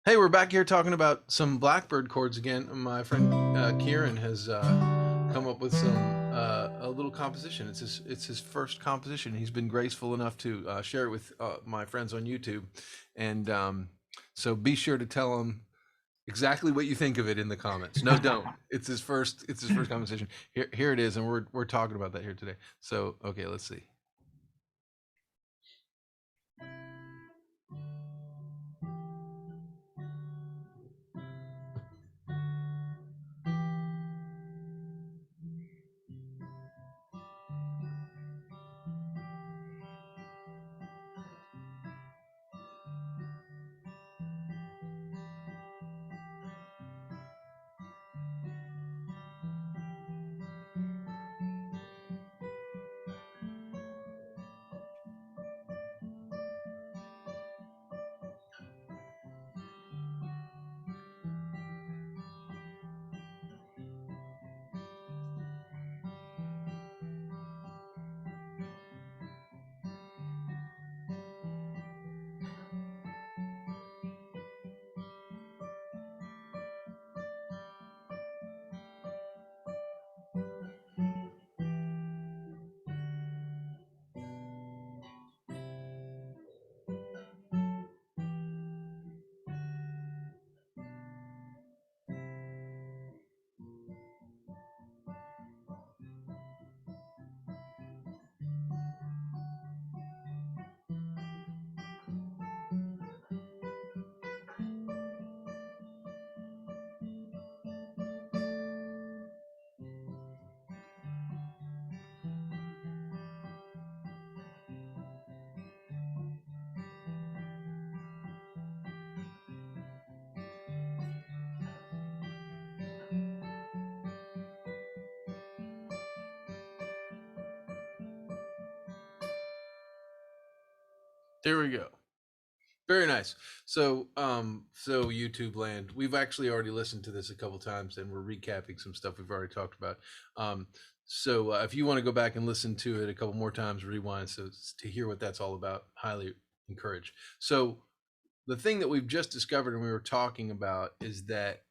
Hey, we're back here talking about some Blackbird chords again. My friend Kieran has come up with some a little composition. It's his first composition. He's been graceful enough to share it with my friends on YouTube, and so be sure to tell him exactly what you think of it in the comments. No, don't. It's his first. It's his first composition. Here it is, and we're talking about that here today. So okay, let's see. There we go. Very nice. So YouTube land, we've actually already listened to this a couple times, and we're recapping some stuff we've already talked about. Um, if you want to go back and listen to it a couple more times, rewind, so to hear what that's all about, highly encourage. So the thing that we've just discovered and we were talking about is that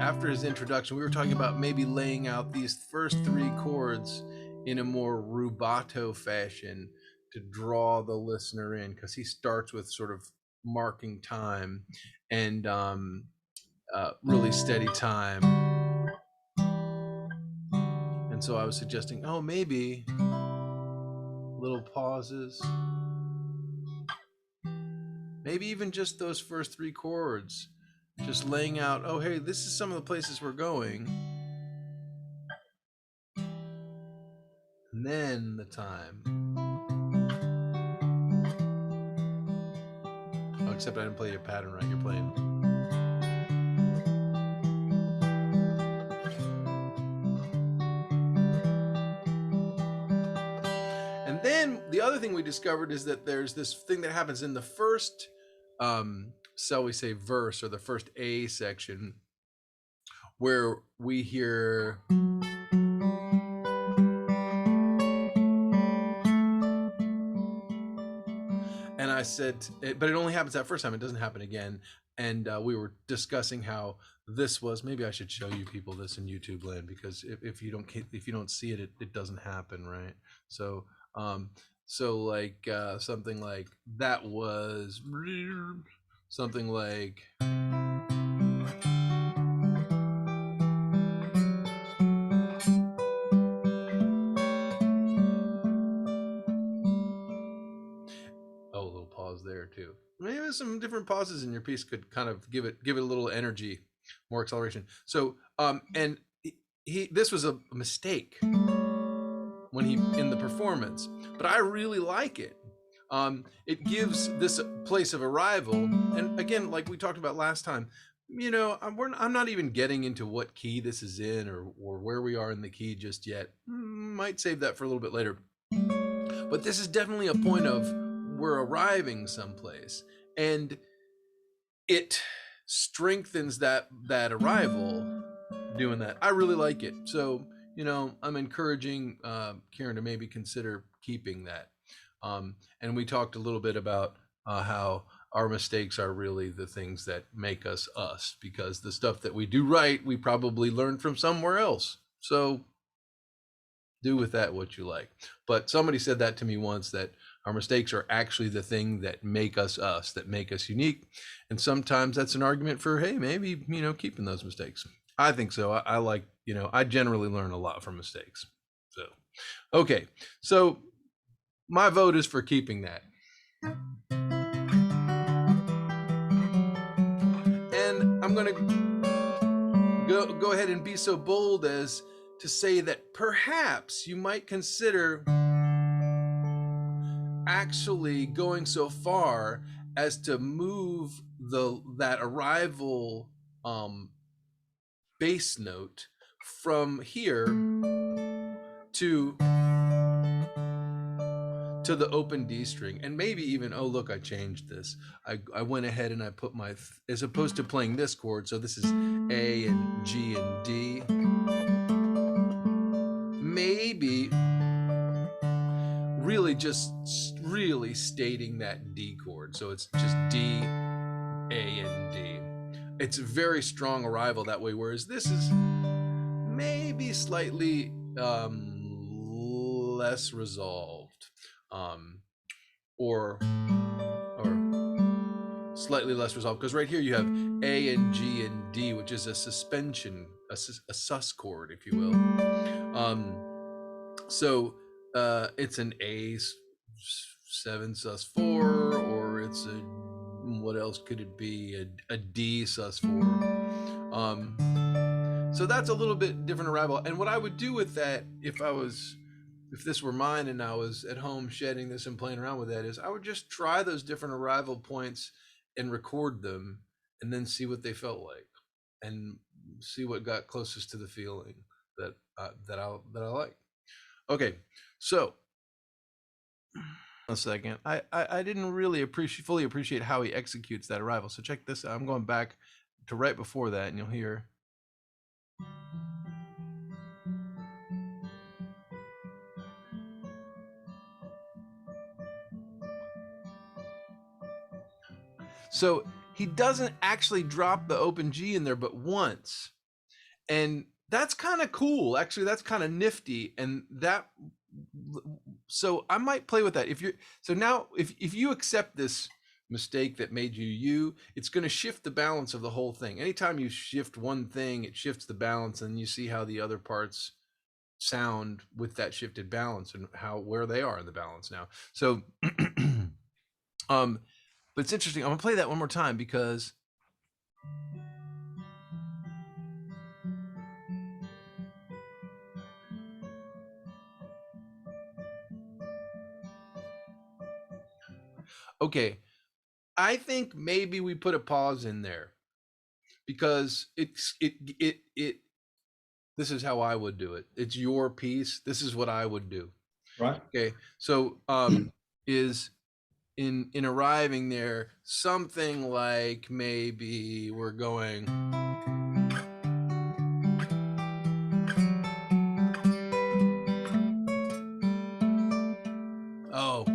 after his introduction, we were talking about maybe laying out these first three chords in a more rubato fashion to draw the listener in, because he starts with sort of marking time and really steady time. And so I was suggesting, oh, maybe little pauses, maybe even just those first three chords, just laying out, oh, hey, this is some of the places we're going. And then the time. Oh, except I didn't play your pattern right. You're playing. And then the other thing we discovered is that there's this thing that happens in the first, shall we say, verse, or the first A section, where we hear. And I said, but it only happens that first time. It doesn't happen again. And we were discussing how this was. Maybe I should show you people this in YouTube land, because if you don't see it, it doesn't happen, right? So like something like that was something like. Oh, a little pause there too. Maybe some different pauses in your piece could kind of give it a little energy, more acceleration. So and he this was a mistake when he in the performance, but I really like it. It gives this place of arrival, and again, like we talked about last time, I'm not even getting into what key this is in, or where we are in the key just yet. Might save that for a little bit later. But this is definitely a point of we're arriving someplace, and it strengthens that arrival doing that. I really like it. So I'm encouraging Kieran to maybe consider keeping that. And we talked a little bit about how our mistakes are really the things that make us us, because the stuff that we do right, we probably learned from somewhere else. So do with that what you like. But somebody said that to me once, that our mistakes are actually the thing that make us us, that make us unique. And sometimes that's an argument for, hey, maybe, keeping those mistakes. I think so. I like, I generally learn a lot from mistakes. So, okay. So my vote is for keeping that. And I'm going to go ahead and be so bold as to say that perhaps you might consider actually going so far as to move that arrival bass note from here to the open D string, and maybe even, oh look, I changed this. I went ahead and I put my, as opposed to playing this chord, so this is A and G and D, maybe really just really stating that D chord, so it's just D, A, and D. It's a very strong arrival that way, whereas this is maybe slightly less resolved, or slightly less resolved, because right here you have A and G and D, which is a suspension, a sus chord, if you will. So it's an A7 sus4, or it's a, what else could it be, a D sus4. So that's a little bit different arrival. And what I would do with that, if this were mine and I was at home shedding this and playing around with that, is I would just try those different arrival points and record them, and then see what they felt like, and see what got closest to the feeling that I like. Okay, so a second. I didn't really fully appreciate how he executes that arrival. So check this out. I'm going back to right before that, and you'll hear. So he doesn't actually drop the open G in there but once. And that's kind of cool. Actually, that's kind of nifty. And that, so I might play with that. If you accept this mistake that made you, it's going to shift the balance of the whole thing. Anytime you shift one thing, it shifts the balance, and you see how the other parts sound with that shifted balance, and where they are in the balance now. So but it's interesting. I'm gonna play that one more time, because okay, I think maybe we put a pause in there, because this is how I would do it. It's your piece. This is what I would do. Right. Okay. So is in arriving there something like, maybe we're going, oh,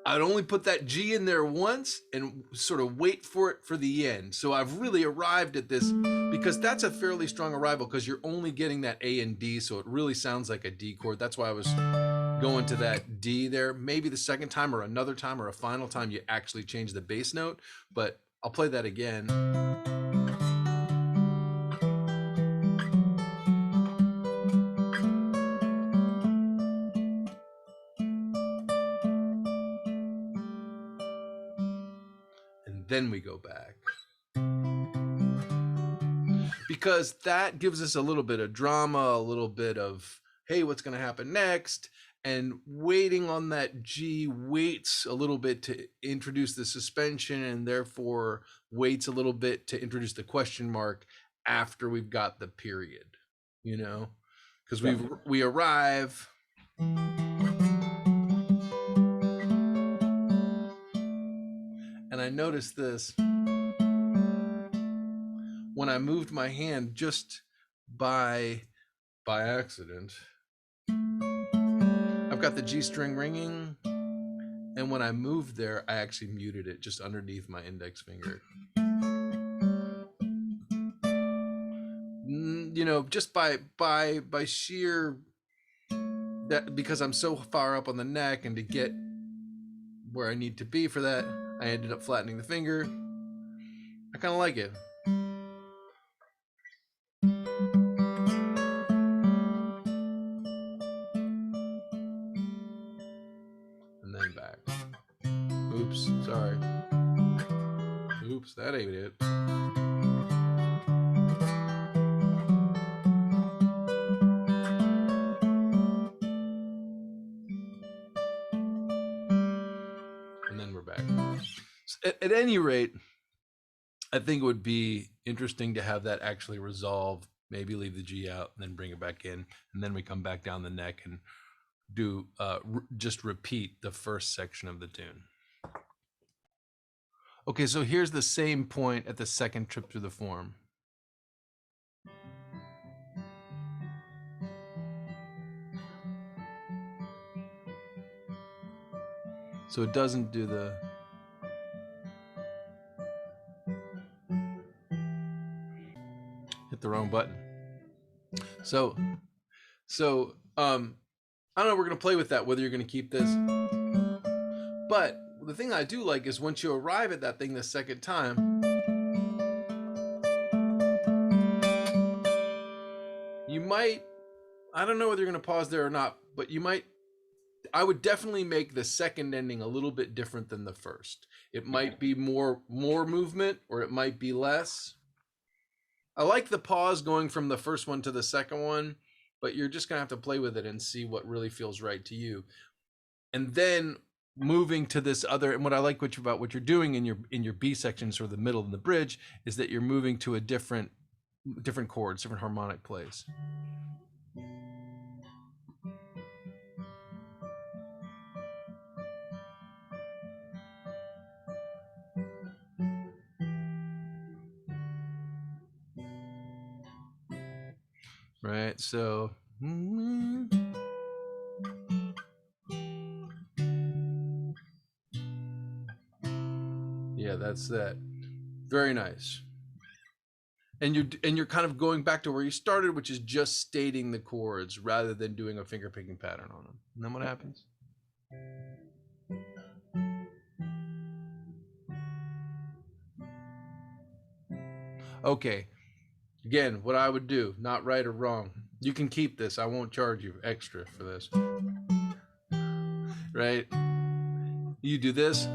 I'd only put that G in there once and sort of wait for it for the end. So I've really arrived at this, because that's a fairly strong arrival, because you're only getting that A and D, so it really sounds like a D chord. That's why I was going to that D there. Maybe the second time, or another time, or a final time, you actually change the bass note, but I'll play that again. And then we go back, because that gives us a little bit of drama, a little bit of, hey, what's going to happen next? And waiting on that G waits a little bit to introduce the suspension, and therefore waits a little bit to introduce the question mark after we've got the period, because we arrive. And I noticed this when I moved my hand just by accident. I've I've got the G string ringing, and when I moved there, I actually muted it just underneath my index finger. You know, just by sheer that, because I'm so far up on the neck, and to get where I need to be for that, I ended up flattening the finger. I kind of like it. And then back. Oops, sorry. Oops, that ain't it. And then we're back. At any rate, I think it would be interesting to have that actually resolve, maybe leave the G out and then bring it back in, and then we come back down the neck and do just repeat the first section of the tune. Okay, so here's the same point at the second trip through the form. So it doesn't do the... Hit the wrong button. So I don't know, we're gonna play with that, whether you're gonna keep this. But the thing I do like is once you arrive at that thing the second time, you might, I don't know whether you're gonna pause there or not, but you might, I would definitely make the second ending a little bit different than the first. It might be more movement, or it might be less. I like the pause going from the first one to the second one, but you're just gonna have to play with it and see what really feels right to you. And then moving to this other, and what I like about what you're doing in your B section, sort of the middle and the bridge, is that you're moving to a different chords, different harmonic plays. Right, so yeah, that's that. Very nice. And you're kind of going back to where you started, which is just stating the chords rather than doing a finger picking pattern on them. And then what happens? Okay. Again, what I would do, not right or wrong. You can keep this. I won't charge you extra for this. Right? You do this.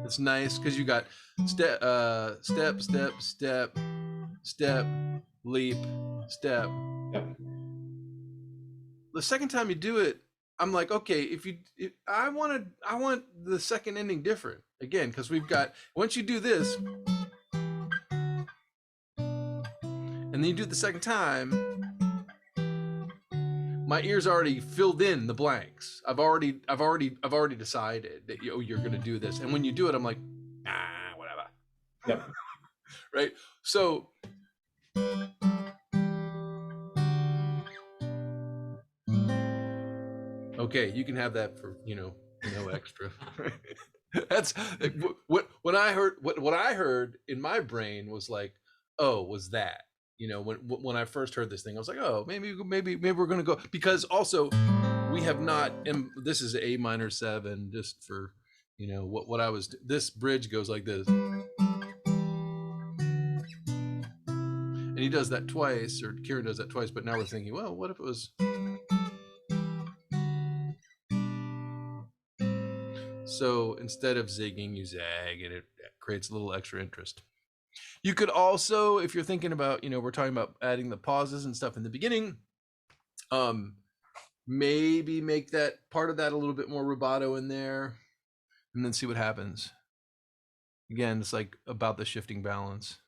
It's nice because you got step, step, step, step, step, leap, step. Yep. The second time you do it, I'm like, okay, if I want the second ending different again, because we've got, once you do this, and then you do it the second time, my ears already filled in the blanks. I've already decided that you're going to do this, and when you do it, I'm like, whatever. Yep. Right. So okay, you can have that for no extra. That's what I heard. What I heard in my brain was like, oh, was that when I first heard this thing, I was like, oh, maybe we're gonna go, because also we have not. And this is A minor 7, just for what I was. This bridge goes like this, and he does that twice, or Kieran does that twice. But now we're thinking, well, what if it was? So instead of zigging, you zag, and it creates a little extra interest. You could also, if you're thinking about, we're talking about adding the pauses and stuff in the beginning, maybe make that part of that a little bit more rubato in there, and then see what happens. Again, it's like about the shifting balance.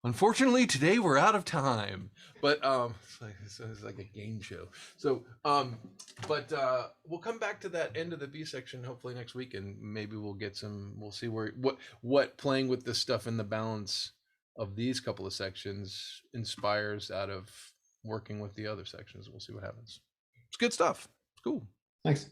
Unfortunately, today we're out of time, but it's like a game show. So, but we'll come back to that end of the B section hopefully next week, and maybe we'll see what playing with this stuff in the balance of these couple of sections inspires out of working with the other sections. We'll see what happens. It's good stuff. It's cool. Thanks.